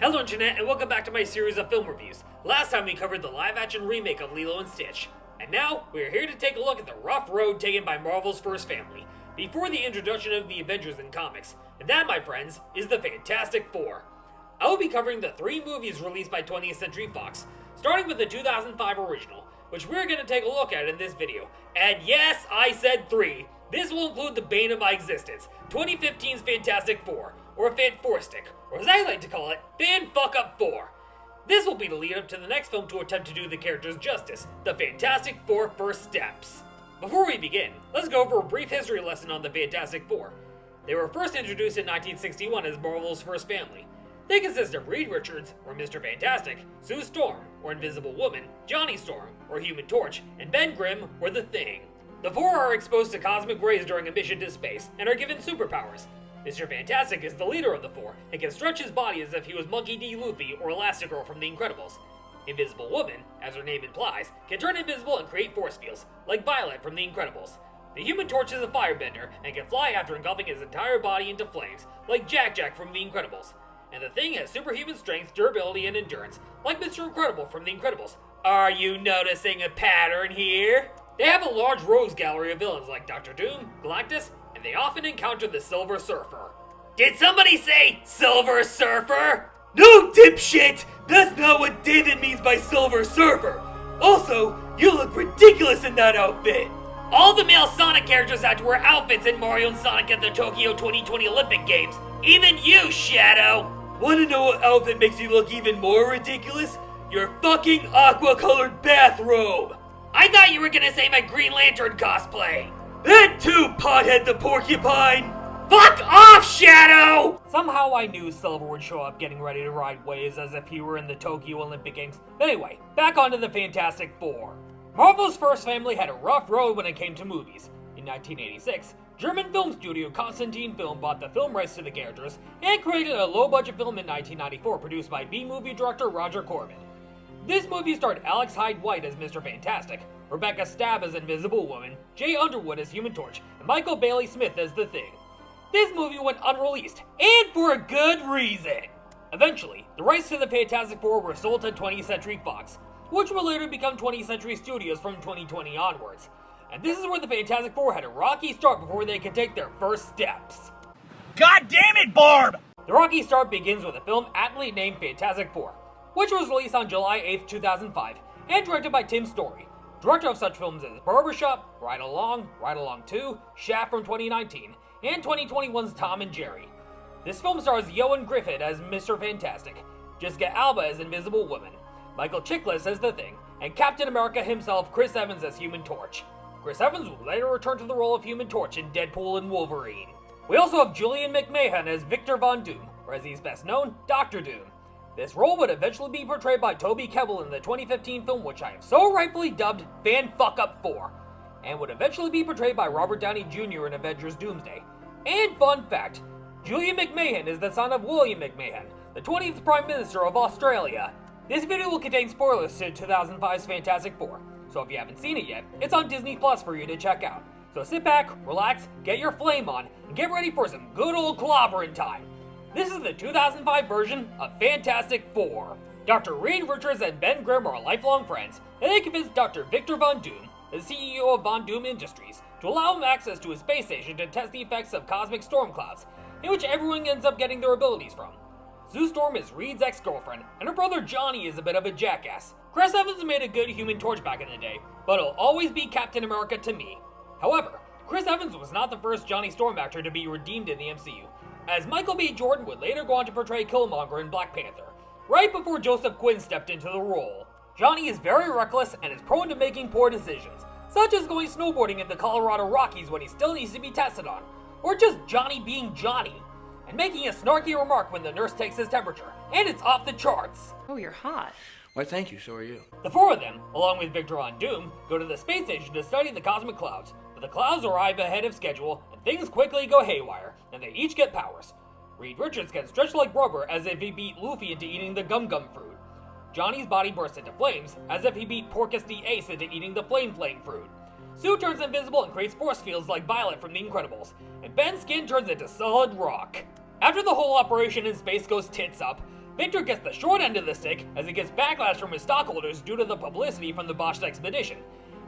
Hello Internet, and welcome back to my series of film reviews. Last time we covered the live-action remake of Lilo and Stitch, and now we're here to take a look at the rough road taken by Marvel's first family, before the introduction of the Avengers in comics, and that, my friends, is the Fantastic Four. I will be covering the 3 movies released by 20th Century Fox, starting with the 2005 original, which we're going to take a look at in this video. And yes, I said 3. This will include the bane of my existence, 2015's Fantastic Four, or Fan-4-Stick, or as I like to call it, Fan-Fuck-Up 4. This will be the lead up to the next film to attempt to do the characters justice, the Fantastic Four First Steps. Before we begin, let's go over a brief history lesson on the Fantastic Four. They were first introduced in 1961 as Marvel's first family. They consist of Reed Richards, or Mr. Fantastic, Sue Storm, or Invisible Woman, Johnny Storm, or Human Torch, and Ben Grimm, or The Thing. The four are exposed to cosmic rays during a mission to space, and are given superpowers. Mr. Fantastic is the leader of the four, and can stretch his body as if he was Monkey D. Luffy or Elastigirl from The Incredibles. Invisible Woman, as her name implies, can turn invisible and create force fields, like Violet from The Incredibles. The Human Torch is a firebender, and can fly after engulfing his entire body into flames, like Jack from The Incredibles. And the Thing has superhuman strength, durability, and endurance, like Mr. Incredible from The Incredibles. Are you noticing a pattern here? They have a large rogues gallery of villains like Dr. Doom, Galactus, and they often encounter the Silver Surfer. Did somebody say Silver Surfer? No, dipshit! That's not what David means by Silver Surfer! Also, you look ridiculous in that outfit! All the male Sonic characters had to wear outfits in Mario and Sonic at the Tokyo 2020 Olympic Games. Even you, Shadow! Wanna know what outfit makes you look even more ridiculous? Your fucking aqua-colored bathrobe! I thought you were gonna say my Green Lantern cosplay! That too, Pothead the Porcupine! Fuck off, Shadow! Somehow I knew Silver would show up getting ready to ride waves as if he were in the Tokyo Olympic Games. Anyway, back onto the Fantastic Four. Marvel's first family had a rough road when it came to movies. In 1986, German film studio Constantin Film bought the film rights to the characters and created a low-budget film in 1994 produced by B-movie director Roger Corman. This movie starred Alex Hyde White as Mr. Fantastic, Rebecca Stabb as Invisible Woman, Jay Underwood as Human Torch, and Michael Bailey Smith as The Thing. This movie went unreleased, and for a good reason! Eventually, the rights to the Fantastic Four were sold to 20th Century Fox, which would later become 20th Century Studios from 2020 onwards. And this is where the Fantastic Four had a rocky start before they could take their first steps. God damn it, Barb! The rocky start begins with a film aptly named Fantastic Four, which was released on July 8, 2005, and directed by Tim Story, director of such films as Barbershop, Ride Along 2, Shaft from 2019, and 2021's Tom and Jerry. This film stars Ioan Gruffudd as Mr. Fantastic, Jessica Alba as Invisible Woman, Michael Chiklis as The Thing, and Captain America himself, Chris Evans as Human Torch. Chris Evans would later return to the role of Human Torch in Deadpool and Wolverine. We also have Julian McMahon as Victor Von Doom, or as he's best known, Dr. Doom. This role would eventually be portrayed by Toby Kebbell in the 2015 film which I have so rightfully dubbed Fan-Fuck-Up 4, and would eventually be portrayed by Robert Downey Jr. in Avengers Doomsday. And fun fact, Julian McMahon is the son of William McMahon, the 20th Prime Minister of Australia. This video will contain spoilers to 2005's Fantastic Four, so if you haven't seen it yet, it's on Disney Plus for you to check out. So sit back, relax, get your flame on, and get ready for some good old clobbering time. This is the 2005 version of Fantastic Four. Dr. Reed Richards and Ben Grimm are lifelong friends, and they convinced Dr. Victor Von Doom, the CEO of Von Doom Industries, to allow him access to his space station to test the effects of cosmic storm clouds, in which everyone ends up getting their abilities from. Sue Storm is Reed's ex-girlfriend, and her brother Johnny is a bit of a jackass. Chris Evans made a good Human Torch back in the day, but he'll always be Captain America to me. However, Chris Evans was not the first Johnny Storm actor to be redeemed in the MCU, as Michael B. Jordan would later go on to portray Killmonger in Black Panther, right before Joseph Quinn stepped into the role. Johnny is very reckless and is prone to making poor decisions, such as going snowboarding in the Colorado Rockies when he still needs to be tested on, or just Johnny being Johnny, and making a snarky remark when the nurse takes his temperature, and it's off the charts. Oh, you're hot. Why, thank you, so are you. The four of them, along with Victor Von Doom, go to the space station to study the cosmic clouds, but the clouds arrive ahead of schedule, and things quickly go haywire, and they each get powers. Reed Richards can stretch like rubber as if he beat Luffy into eating the gum-gum fruit. Johnny's body bursts into flames as if he beat Porcus the Ace into eating the flame fruit. Sue turns invisible and creates force fields like Violet from The Incredibles, and Ben's skin turns into solid rock. After the whole operation in space goes tits up, Victor gets the short end of the stick as he gets backlash from his stockholders due to the publicity from the botched expedition.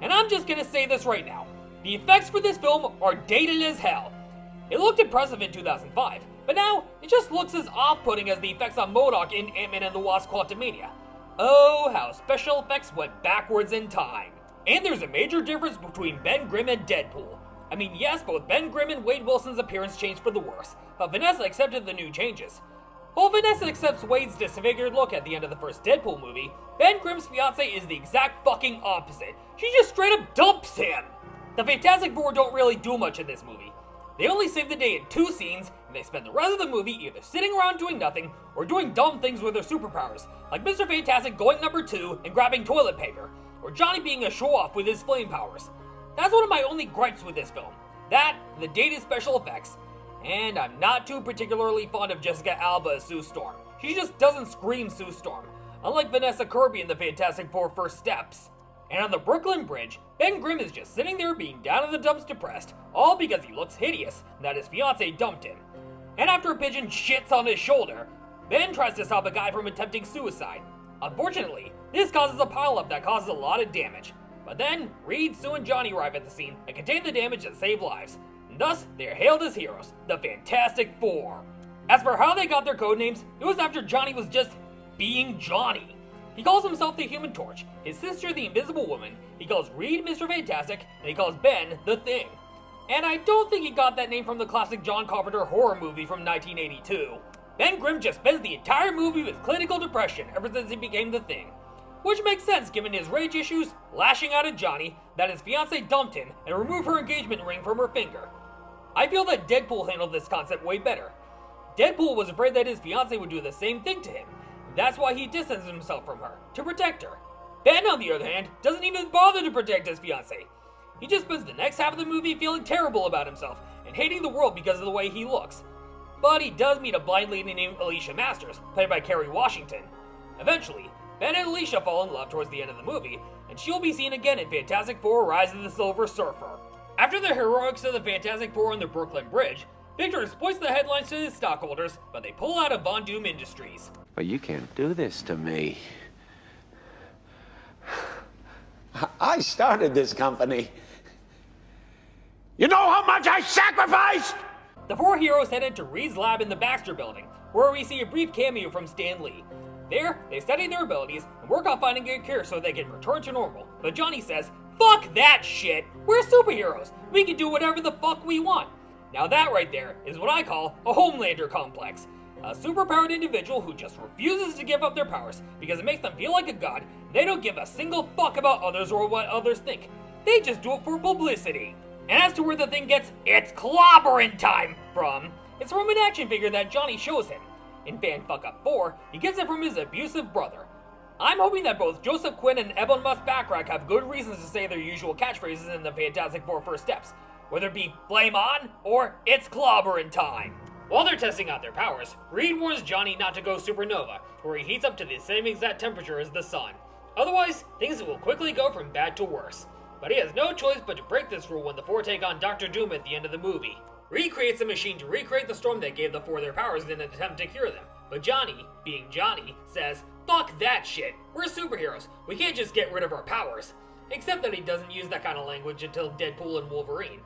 And I'm just gonna say this right now. The effects for this film are dated as hell. It looked impressive in 2005, but now it just looks as off-putting as the effects on MODOK in Ant-Man and the Wasp: Quantumania. Oh, how special effects went backwards in time. And there's a major difference between Ben Grimm and Deadpool. I mean, yes, both Ben Grimm and Wade Wilson's appearance changed for the worse, but Vanessa accepted the new changes. While Vanessa accepts Wade's disfigured look at the end of the first Deadpool movie, Ben Grimm's fiance is the exact fucking opposite. She just straight up dumps him! The Fantastic Four don't really do much in this movie. They only save the day in 2 scenes, and they spend the rest of the movie either sitting around doing nothing, or doing dumb things with their superpowers, like Mr. Fantastic going number 2 and grabbing toilet paper, or Johnny being a show-off with his flame powers. That's one of my only gripes with this film. That, and the dated special effects. And I'm not too particularly fond of Jessica Alba as Sue Storm. She just doesn't scream Sue Storm, unlike Vanessa Kirby in the Fantastic Four First Steps. And on the Brooklyn Bridge, Ben Grimm is just sitting there being down in the dumps depressed, all because he looks hideous and that his fiance dumped him. And after a pigeon shits on his shoulder, Ben tries to stop a guy from attempting suicide. Unfortunately, this causes a pileup that causes a lot of damage. But then, Reed, Sue, and Johnny arrive at the scene and contain the damage and save lives. And thus, they are hailed as heroes, the Fantastic Four. As for how they got their codenames, it was after Johnny was just being Johnny. He calls himself the Human Torch, his sister the Invisible Woman, he calls Reed Mr. Fantastic, and he calls Ben the Thing. And I don't think he got that name from the classic John Carpenter horror movie from 1982. Ben Grimm just spends the entire movie with clinical depression ever since he became the Thing. Which makes sense given his rage issues, lashing out at Johnny, that his fiancée dumped him, and removed her engagement ring from her finger. I feel that Deadpool handled this concept way better. Deadpool was afraid that his fiancée would do the same thing to him. That's why he distanced himself from her, to protect her. Ben, on the other hand, doesn't even bother to protect his fiancée. He just spends the next half of the movie feeling terrible about himself, and hating the world because of the way he looks. But he does meet a blind lady named Alicia Masters, played by Kerry Washington. Eventually, Ben and Alicia fall in love towards the end of the movie, and she'll be seen again in Fantastic Four: Rise of the Silver Surfer. After the heroics of the Fantastic Four on the Brooklyn Bridge, Victor exploits the headlines to his stockholders, but they pull out of Von Doom Industries. But you can't do this to me. I started this company. You know how much I sacrificed? The 4 heroes head into Reed's lab in the Baxter Building, where we see a brief cameo from Stan Lee. There, they study their abilities and work on finding a cure so they can return to normal. But Johnny says, "Fuck that shit! We're superheroes! We can do whatever the fuck we want!" Now that right there is what I call a Homelander complex. A superpowered individual who just refuses to give up their powers because it makes them feel like a god. They don't give a single fuck about others or what others think. They just do it for publicity. And as to where the Thing gets its clobbering time from, it's from an action figure that Johnny shows him. In Fan Fuck Up 4, he gets it from his abusive brother. I'm hoping that both Joseph Quinn and Ebon Musk-Backrack have good reasons to say their usual catchphrases in the Fantastic Four First Steps, whether it be flame on or it's clobbering time. While they're testing out their powers, Reed warns Johnny not to go supernova, where he heats up to the same exact temperature as the sun. Otherwise, things will quickly go from bad to worse. But he has no choice but to break this rule when the 4 take on Dr. Doom at the end of the movie. Reed creates a machine to recreate the storm that gave the 4 their powers in an attempt to cure them. But Johnny, being Johnny, says, "Fuck that shit, we're superheroes, we can't just get rid of our powers." Except that he doesn't use that kind of language until Deadpool and Wolverine.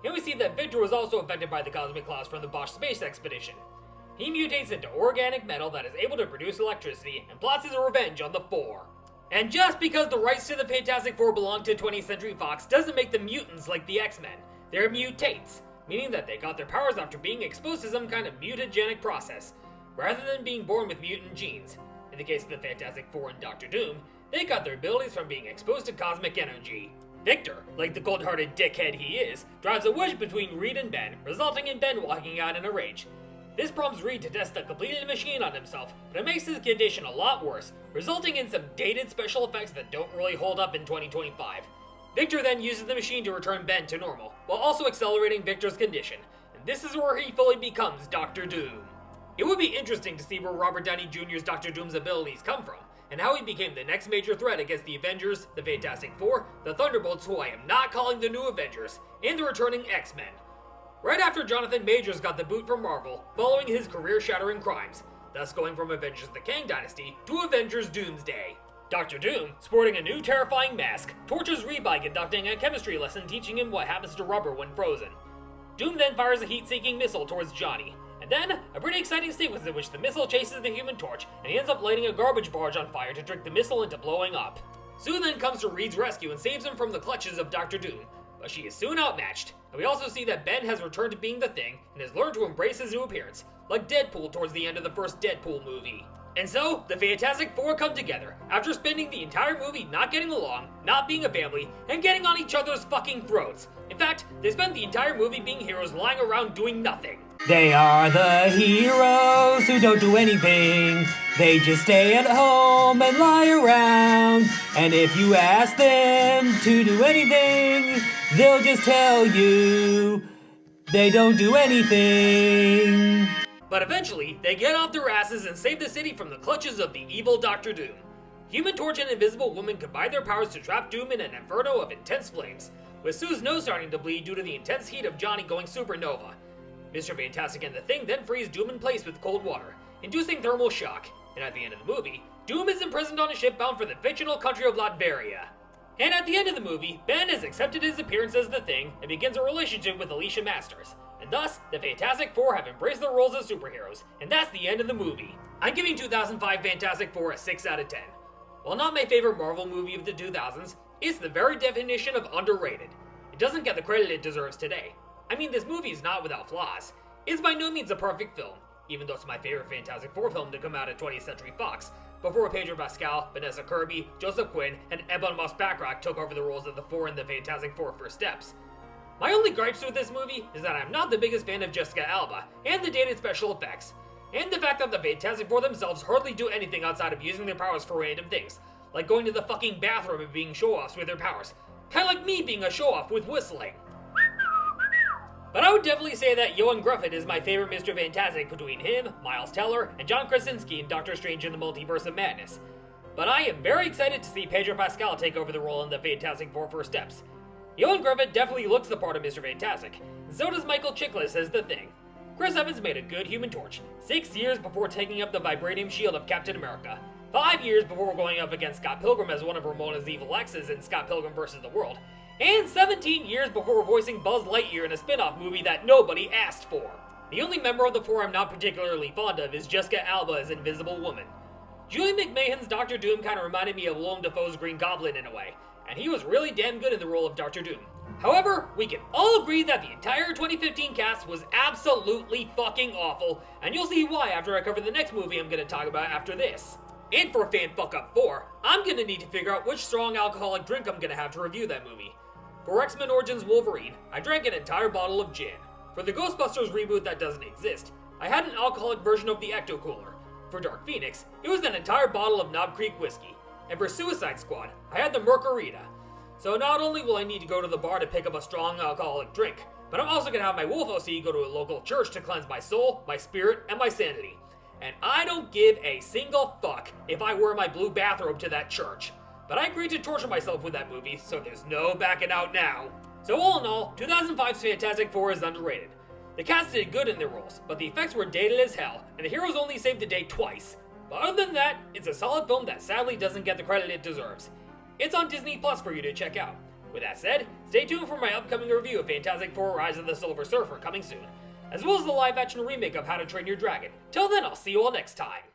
And we see that Victor was also affected by the cosmic clouds from the Bosch space expedition. He mutates into organic metal that is able to produce electricity and plots his revenge on the 4. And just because the rights to the Fantastic Four belong to 20th Century Fox doesn't make them mutants like the X-Men. They're mutates, meaning that they got their powers after being exposed to some kind of mutagenic process, rather than being born with mutant genes. In the case of the Fantastic Four and Dr. Doom, they got their abilities from being exposed to cosmic energy. Victor, like the cold-hearted dickhead he is, drives a wedge between Reed and Ben, resulting in Ben walking out in a rage. This prompts Reed to test the completed machine on himself, but it makes his condition a lot worse, resulting in some dated special effects that don't really hold up in 2025. Victor then uses the machine to return Ben to normal, while also accelerating Victor's condition, and this is where he fully becomes Dr. Doom. It would be interesting to see where Robert Downey Jr.'s Dr. Doom's abilities come from, and how he became the next major threat against the Avengers, the Fantastic Four, the Thunderbolts, who I am not calling the new Avengers, and the returning X-Men. Right after Jonathan Majors got the boot from Marvel, following his career-shattering crimes, thus going from Avengers the Kang Dynasty to Avengers Doomsday. Dr. Doom, sporting a new terrifying mask, tortures Reed by conducting a chemistry lesson teaching him what happens to rubber when frozen. Doom then fires a heat-seeking missile towards Johnny, and then a pretty exciting sequence in which the missile chases the Human Torch and he ends up lighting a garbage barge on fire to trick the missile into blowing up. Sue then comes to Reed's rescue and saves him from the clutches of Dr. Doom, but she is soon outmatched, and we also see that Ben has returned to being the Thing and has learned to embrace his new appearance, like Deadpool towards the end of the first Deadpool movie. And so, the Fantastic Four come together, after spending the entire movie not getting along, not being a family, and getting on each other's fucking throats. In fact, they spent the entire movie being heroes lying around doing nothing. They are the heroes who don't do anything. They just stay at home and lie around. And if you ask them to do anything, they'll just tell you they don't do anything. But eventually, they get off their asses and save the city from the clutches of the evil Dr. Doom. Human Torch and Invisible Woman combine their powers to trap Doom in an inferno of intense flames, with Sue's nose starting to bleed due to the intense heat of Johnny going supernova. Mr. Fantastic and the Thing then freeze Doom in place with cold water, inducing thermal shock, and at the end of the movie, Doom is imprisoned on a ship bound for the fictional country of Latveria. And at the end of the movie, Ben has accepted his appearance as the Thing and begins a relationship with Alicia Masters. And thus, the Fantastic Four have embraced their roles as superheroes, and that's the end of the movie. I'm giving 2005 Fantastic Four a 6 out of 10. While not my favorite Marvel movie of the 2000s, it's the very definition of underrated. It doesn't get the credit it deserves today. I mean, this movie is not without flaws. It's by no means a perfect film, even though it's my favorite Fantastic Four film to come out at 20th Century Fox, before Pedro Pascal, Vanessa Kirby, Joseph Quinn, and Ebon Moss-Bachrach took over the roles of the Four in the Fantastic Four First Steps. My only gripes with this movie is that I'm not the biggest fan of Jessica Alba, and the dated special effects, and the fact that the Fantastic Four themselves hardly do anything outside of using their powers for random things, like going to the fucking bathroom and being show-offs with their powers. Kinda like me being a show-off with whistling. But I would definitely say that Ioan Gruffudd is my favorite Mr. Fantastic between him, Miles Teller, and John Krasinski in Doctor Strange in the Multiverse of Madness. But I am very excited to see Pedro Pascal take over the role in the Fantastic Four First Steps. Ioan Gruffudd definitely looks the part of Mr. Fantastic, and so does Michael Chiklis as the Thing. Chris Evans made a good Human Torch, 6 years before taking up the vibranium shield of Captain America, 5 years before going up against Scott Pilgrim as one of Ramona's evil exes in Scott Pilgrim vs. the World, and 17 years before voicing Buzz Lightyear in a spin-off movie that nobody asked for. The only member of the four I'm not particularly fond of is Jessica Alba as Invisible Woman. Julie McMahon's Dr. Doom kinda reminded me of Willem Dafoe's Green Goblin in a way, and he was really damn good in the role of Dr. Doom. However, we can all agree that the entire 2015 cast was absolutely fucking awful, and you'll see why after I cover the next movie I'm gonna talk about after this. And for Fan Fuck Up 4, I'm gonna need to figure out which strong alcoholic drink I'm gonna have to review that movie. For X-Men Origins Wolverine, I drank an entire bottle of gin. For the Ghostbusters reboot that doesn't exist, I had an alcoholic version of the Ecto Cooler. For Dark Phoenix, it was an entire bottle of Knob Creek whiskey. And for Suicide Squad, I had the Mercarita. So not only will I need to go to the bar to pick up a strong alcoholic drink, but I'm also gonna have my Wolf OC go to a local church to cleanse my soul, my spirit, and my sanity. And I don't give a single fuck if I wear my blue bathrobe to that church. But I agreed to torture myself with that movie, so there's no backing out now. So all in all, 2005's Fantastic Four is underrated. The cast did good in their roles, but the effects were dated as hell, and the heroes only saved the day twice. But other than that, it's a solid film that sadly doesn't get the credit it deserves. It's on Disney Plus for you to check out. With that said, stay tuned for my upcoming review of Fantastic Four Rise of the Silver Surfer coming soon, as well as the live-action remake of How to Train Your Dragon. Till then, I'll see you all next time.